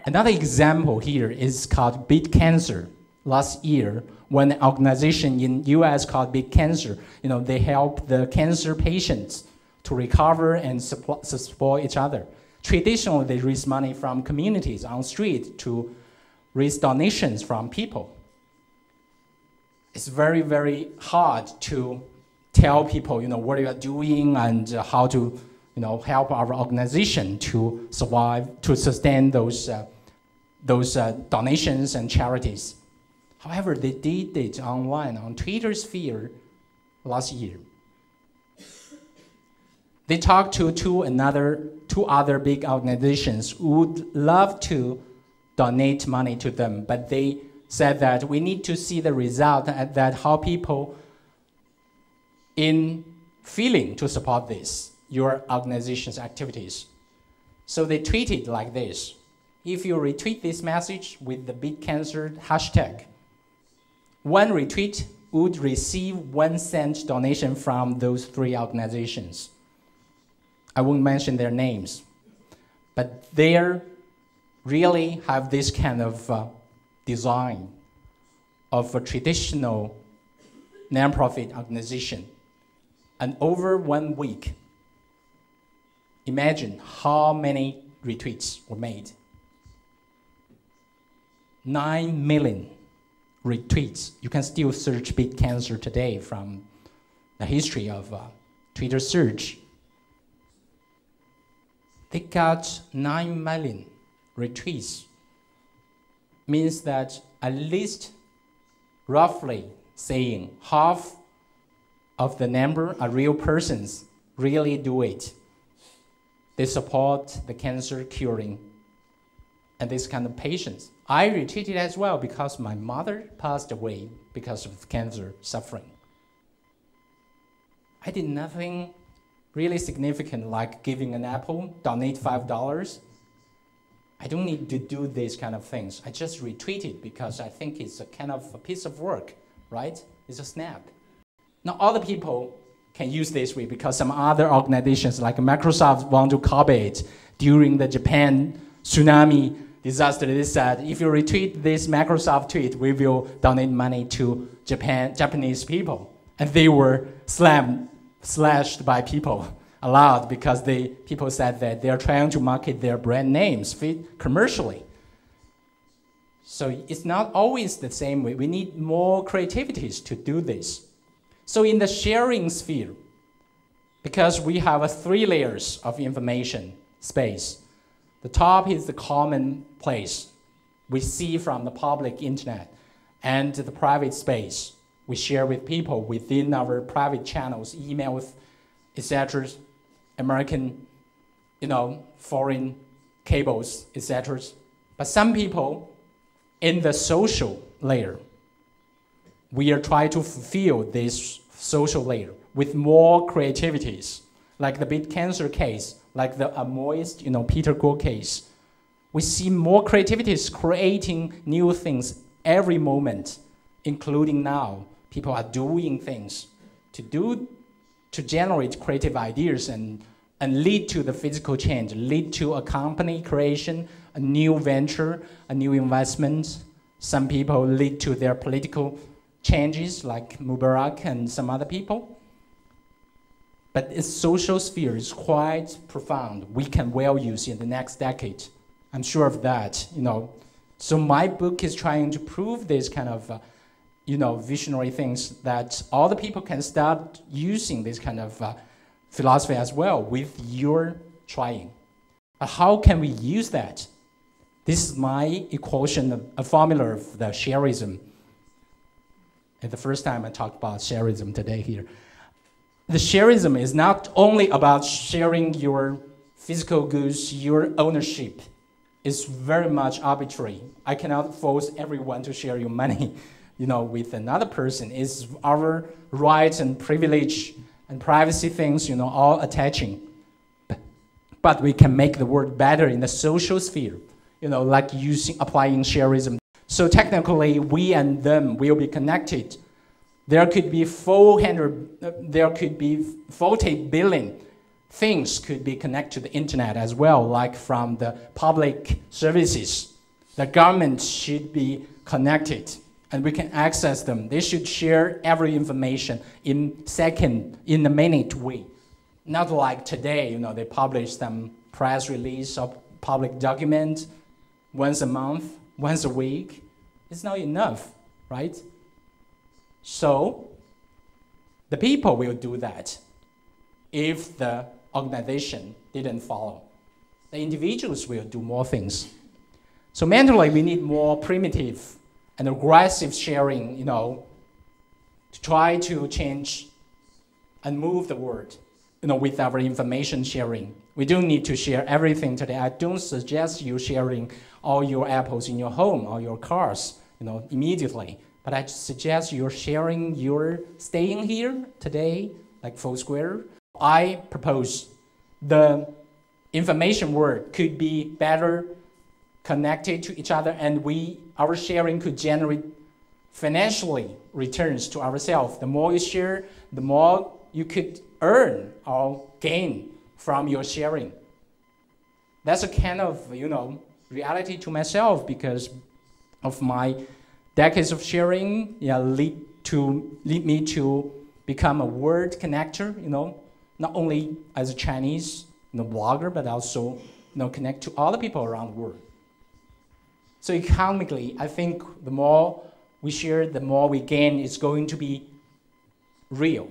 Another example here is called Beat Cancer. Last year, when an organization in US called Beat Cancer, they help the cancer patients to recover and support each other. Traditionally, they raise money from communities on the street to raise donations from people. It's very, very hard to tell people, what you are doing and how to, help our organization to survive, to sustain those donations and charities. However, they did it online on Twitter sphere last year. They talked to two other big organizations who would love to donate money to them, but they said that we need to see the result and that how people in feeling to support this, your organization's activities. So they tweeted like this. If you retweet this message with the Beat Cancer hashtag, one retweet would receive 1 cent donation from those 3 organizations. I won't mention their names, but they really have this kind of design of a traditional nonprofit organization. And over 1 week, imagine how many retweets were made. 9 million retweets. You can still search Beat Cancer today from the history of Twitter search. They got 9 million retweets. Means that at least, roughly saying, half of the number are real persons really do it. They support the cancer curing and this kind of patients. I retweeted as well because my mother passed away because of cancer suffering. I did nothing really significant like giving an apple, donate $5. I don't need to do these kind of things. I just retweeted because I think it's a kind of a piece of work, right? It's a snap. Now other people can use this way because some other organizations like Microsoft want to copy it during the Japan tsunami disaster. They said, if you retweet this Microsoft tweet, we will donate money to Japanese people. And they were slashed by people a lot because people said that they're trying to market their brand names commercially. So it's not always the same way. We need more creativities to do this. So in the sharing sphere, because we have 3 layers of information space, the top is the common place we see from the public internet, and the private space we share with people within our private channels, emails, etc., American, foreign cables, etc. But some people in the social layer, we are trying to fulfill this social layer with more creativities, like the Beat Cancer case, like the Amoist, Peter Guo case. We see more creativities creating new things every moment, including now. People are doing things to generate creative ideas and lead to the physical change, lead to a company creation, a new venture, a new investment. Some people lead to their political changes like Mubarak and some other people. But its social sphere is quite profound. We can well use in the next decade. I'm sure of that, So my book is trying to prove this kind of, visionary things that all the people can start using this kind of philosophy as well with your trying. But how can we use that? This is my equation, a formula of the shareism. And the first time I talked about shareism today here. The shareism is not only about sharing your physical goods, your ownership. It's very much arbitrary. I cannot force everyone to share your money, with another person. It's our rights and privilege and privacy things, all attaching. But we can make the world better in the social sphere, like applying shareism. So technically, we and them will be connected. There could be 40 billion things could be connected to the internet as well, like from the public services The government should be connected and we can access them. They should share every information in second, in a minute way. Not like today, they publish some press release or public document once a month, once a week. It's not enough, right? So the people will do that if the organization didn't follow. The individuals will do more things. So mentally, we need more primitive and aggressive sharing, to try to change and move the world, with our information sharing. We don't need to share everything today. I don't suggest you sharing all your apples in your home or your cars, immediately. But I suggest you're sharing your staying here today, like Foursquare. I propose the information world could be better connected to each other, and our sharing could generate financially returns to ourselves. The more you share, the more you could earn or gain from your sharing. That's a kind of, reality to myself because of my decades of sharing, lead me to become a word connector, not only as a Chinese blogger, but also connect to other people around the world. So economically, I think the more we share, the more we gain. It's going to be real.